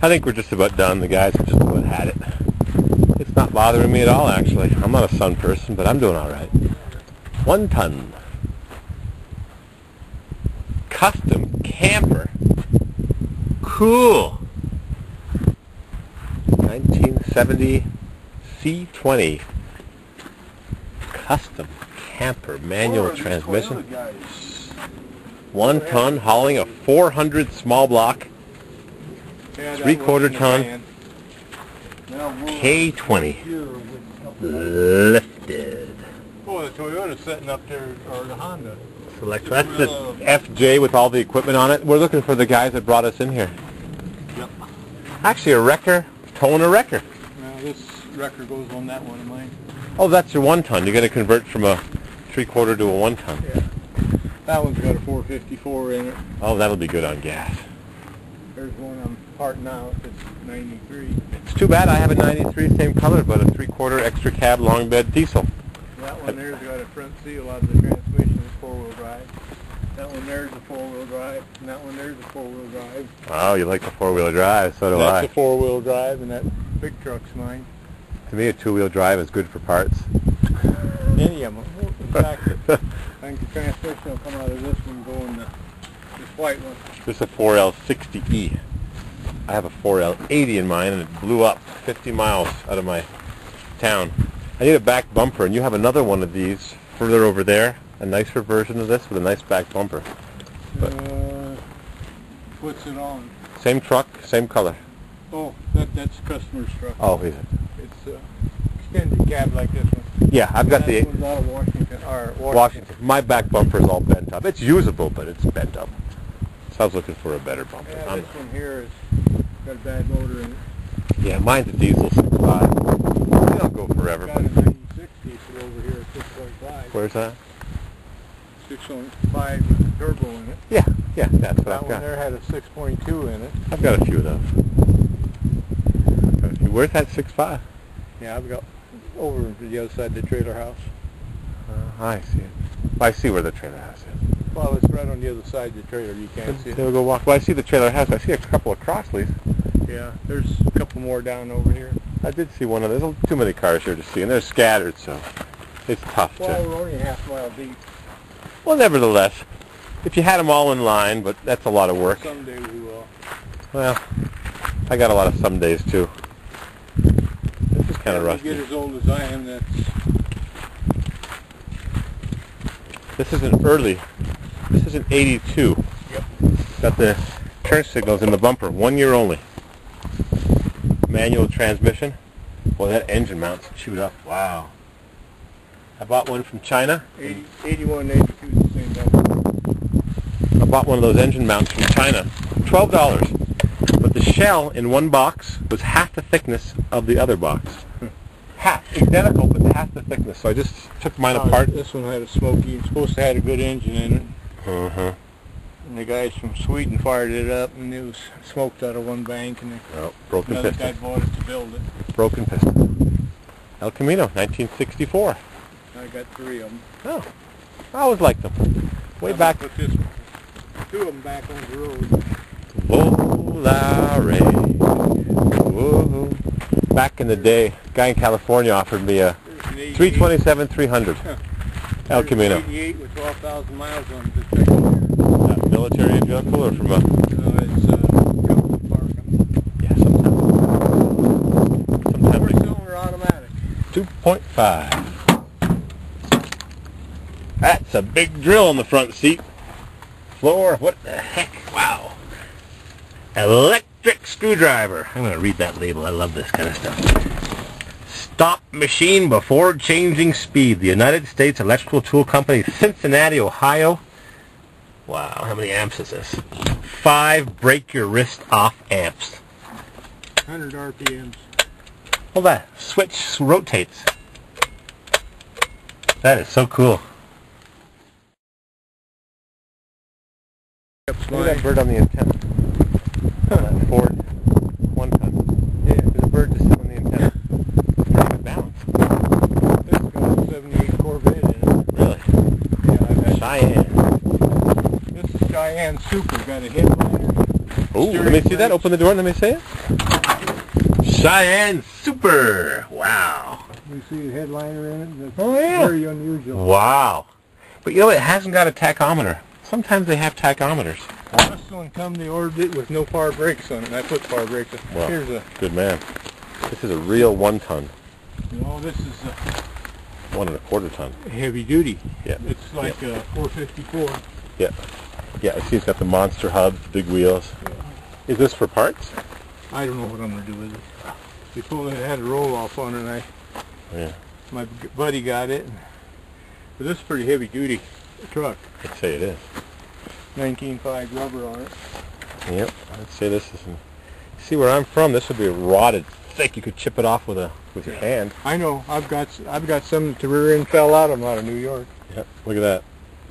I think we're just about done. The guys have just about had it. It's not bothering me at all, actually. I'm not a sun person, but I'm doing all right. 1 ton. Custom camper. Cool. 1970 C20. Custom camper. Manual transmission. 1 ton hauling a 400 small block. 3/4 ton. K20. Lifted. Oh, the Toyota's sitting up there, or the Honda. Select. That's the FJ with all the equipment on it. We're looking for the guys that brought us in here. Yep. Actually, a wrecker towing a wrecker. Now this wrecker goes on that one of mine. Oh, that's your 1 ton. You're going to convert from a 3/4 to a 1 ton. Yeah. That one's got a 454 in it. Oh, that'll be good on gas. There's one I'm parting out. It's 93. It's too bad I have a 93, same color, but a 3/4 extra cab long bed diesel. That one there's got a front seal out of the transmission. It's 4-wheel drive. That one there's a 4-wheel drive, and that one there's a 4-wheel drive. Oh, you like the 4-wheel drive, so do I. That's a 4-wheel drive, and that big truck's mine. To me, a 2-wheel drive is good for parts. Any of them. In fact, I think the transmission will come out of this one going to this white one. This is a 4L60E. I have a 4L80 in mine, and it blew up 50 miles out of my town. I need a back bumper, and you have another one of these further over there, a nicer version of this with a nice back bumper. But what's it on? same truck, same color. Oh, that's the customer's truck. Oh, is it? It's extended cab like this one. Yeah, I've got the one's out of Washington. Washington. My back bumper is all bent up. It's usable, but it's bent up. So I was looking for a better bumper. Yeah, this one here has got a bad motor in it. Yeah, mine's a diesel 6.5. They don't go forever. Got a 96 diesel over here at 6.5. Where's that? 6.5 with a turbo in it. Yeah, that's what That I've one got. there had a 6.2 in it. I've got a few of those. Where's that 6.5? Yeah, I've got over to the other side of the trailer house. I see it. Well, I see where the trailer house is. Well, it's right on the other side of the trailer. You can't see it. They'll go walk. Well, I see the trailer house. I see a couple of Crosleys. Yeah, there's a couple more down over here. I did see one of those. There's too many cars here to see, and they're scattered, so it's tough Well, to... we're only a half mile deep. Well, nevertheless, if you had them all in line, but that's a lot of work. Someday we will. Well, I got a lot of some days, too. This is kind of rusty. When you get as old as I am, that's... This is an early. This is an 82. Yep. Got the turn signals in the bumper. 1 year only. Manual transmission. Boy, that engine mounts chewed up. Wow. I bought one from China. 81 and 82 is the same number. I bought one of those engine mounts from China. $12. But the shell in one box was half the thickness of the other box. Half. Identical, but half the thickness. So I just took mine apart. This one had a smoky. It's supposed to have a good engine in it. Uh-huh. And the guys from Sweden fired it up, and it was smoked out of one bank, and Broken another piston. guy bought it to build it. Broken piston. El Camino, 1964. I got 3 of them. Oh, I always liked them. Way back. Put this one. 2 of them back on the road. Volare. Whoa. Back in the day, a guy in California offered me a 327-300 El Camino. 88 with 12,000 miles on it. Military vehicle or from a... It's government park. Yeah, sometimes. 4-cylinder automatic. 2.5. That's a big drill in the front seat. Floor, what the heck? Wow. Electric screwdriver. I'm going to read that label. I love this kind of stuff. Stop machine before changing speed. The United States Electrical Tool Company, Cincinnati, Ohio. Wow, how many amps is this? 5 break your wrist off amps. 100 RPMs. Hold that. Switch rotates. That is so cool. Look at that bird on the antenna. That Ford 1 ton. Yeah, there's a bird just sitting on the antenna. It's not even balanced. This has got a 78 Corvette in it. Really? Yeah, I've got Cheyenne. This is Cheyenne Super. Got a headliner. Ooh, let me see that. Open the door and let me see it. Cheyenne Super. Wow. You see the headliner in it? That's Oh, yeah. very unusual. Wow. But you know, it hasn't got a tachometer. Sometimes they have tachometers. Well, this one they ordered it with no power brakes on it, and I put power brakes on it. Well, Here's a... good man. This is a real 1 ton. No, this is 1 1/4 ton. a heavy duty. Yeah. It's like a 454. Yeah. Yeah, I see it's got the monster hubs, big wheels. Yeah. Is this for parts? I don't know what I'm going to do with it. They told me it had a roll-off on it, and Yeah. my buddy got it. But this is pretty heavy duty truck. I'd say it is. 19.5 rubber on it. Yep. I'd say this is... See where I'm from, this would be rotted thick. You could chip it off with your hand. I know. I've got some that the rear end fell out of them out of New York. Yep. Look at that.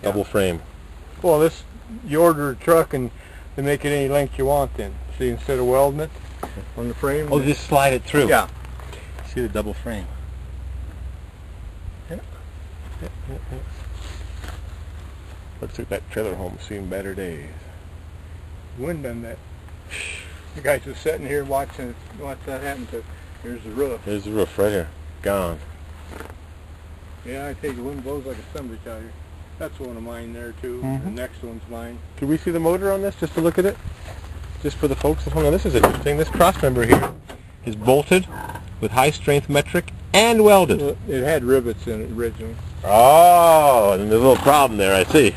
Yeah. Double frame. Well, this, you order a truck and they make it any length you want then. See, instead of welding it on the frame. Oh, just slide it through. Yeah. See the double frame. Yeah. Looks like that trailer home's seen better days. Wind done that. The guys just sitting here watching watch that happen to. Here's the roof. There's the roof right here. Gone. Yeah, I think the wind blows like a sandwich out here. That's one of mine there too. Mhm. The next one's mine. Could we see the motor on this just to look at it? Just for the folks at home. Now this is interesting. This cross member here is bolted with high strength metric and welded. Well, it had rivets in it originally. Oh, and there's a little problem there, I see.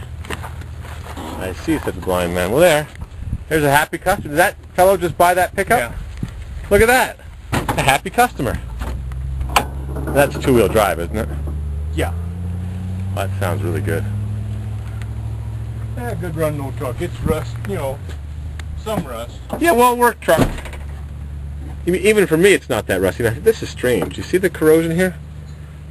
I see, said the blind man. Well, there's a happy customer. Did that fellow just buy that pickup? Yeah. Look at that. A happy customer. That's 2-wheel drive, isn't it? Yeah. That sounds really good. Yeah, good run, no truck. It's rust, you know, some rust. Yeah, well, work truck. Even for me, it's not that rusty. This is strange. You see the corrosion here?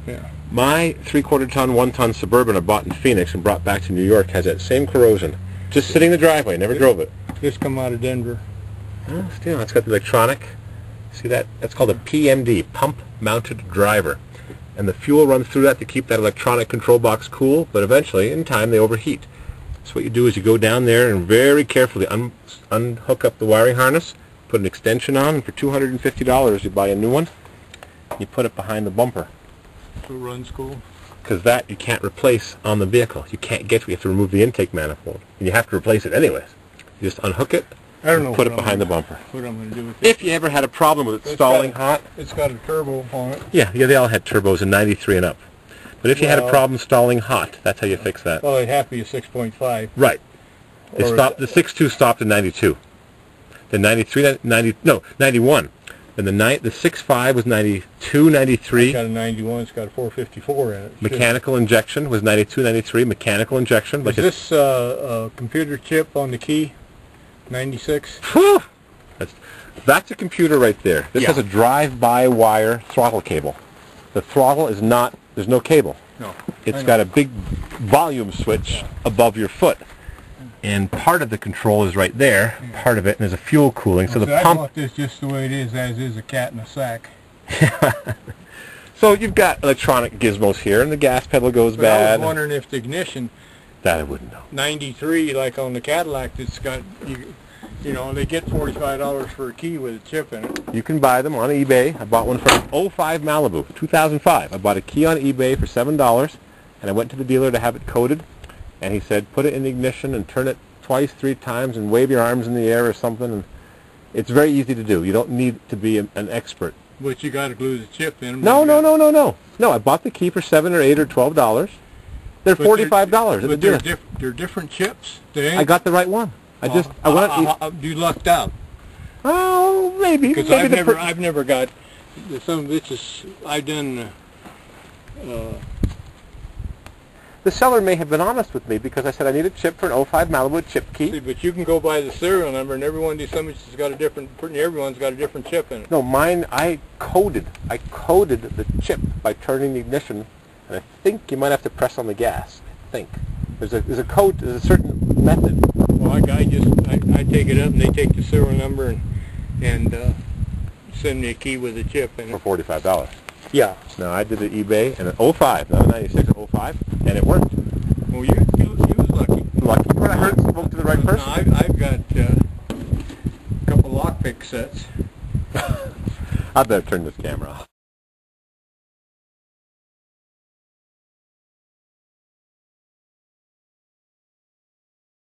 Yeah. My 3/4 ton, 1 ton Suburban I bought in Phoenix and brought back to New York has that same corrosion. Just sitting in the driveway, never drove it. This come out of Denver. Oh, still, it's got the electronic. See that? That's called a PMD, pump mounted driver. And the fuel runs through that to keep that electronic control box cool, but eventually, in time, they overheat. So what you do is you go down there and very carefully unhook up the wiring harness, put an extension on, and for $250 you buy a new one. You put it behind the bumper. So it runs cool. Because that you can't replace on the vehicle. You can't get to it. You have to remove the intake manifold. And you have to replace it anyways. You just unhook it, I don't know. put it behind the bumper. What I'm going to do with it. If you ever had a problem with it stalling hot. It's got a turbo on it. Yeah, they all had turbos in 93 and up. But if you had a problem stalling hot, that's how you fix that. Well, it'd have to be a 6.5. Right. It Or- stopped. The 6.2 stopped in 92. Then 93, 91. Then the 6.5 was 92, 93. It's got a 91. It's got a 454 in it. Mechanical injection was 92, 93. Mechanical injection. Is this a computer chip on the key? 96? Whew! That's a computer right there. This Yeah. has a drive-by-wire throttle cable. The throttle is not, there's no cable. No. It's got a big volume switch above your foot. And part of the control is right there, part of it, and there's a fuel cooling. So the I pump... want this just the way it is, as is a cat in a sack. So you've got electronic gizmos here, and the gas pedal goes But bad. I was wondering if the ignition, That I wouldn't know. 93, like on the Cadillac, it's got, you know, they get $45 for a key with a chip in it. You can buy them on eBay. I bought one for an 05 Malibu, 2005. I bought a key on eBay for $7, and I went to the dealer to have it coded. And he said, put it in the ignition and turn it twice, 3 times, and wave your arms in the air or something. And it's very easy to do. You don't need to be an expert. But you got to glue the chip in. No. No, I bought the key for $7 or $8 or $12. They're $45 at the dealer. They're different chips. I got the right one. You lucked out. Oh, maybe. Because I've never got some bitches. I've done. The seller may have been honest with me because I said I need a chip for an 05 Malibu chip key. See, but you can go by the serial number, and everyone's got a different chip in it. No, mine, I coded the chip by turning the ignition, and I think you might have to press on the gas. I think. There's a code, there's a certain method. Well, I take it up, and they take the serial number and send me a key with a chip in it. For $45. Yeah. No, I did the eBay, and an 05, not a 96, an 05, and it worked. Well, you was lucky. Lucky. When I heard it spoke to the right person. No, I've got a couple lockpick sets. I better turn this camera off.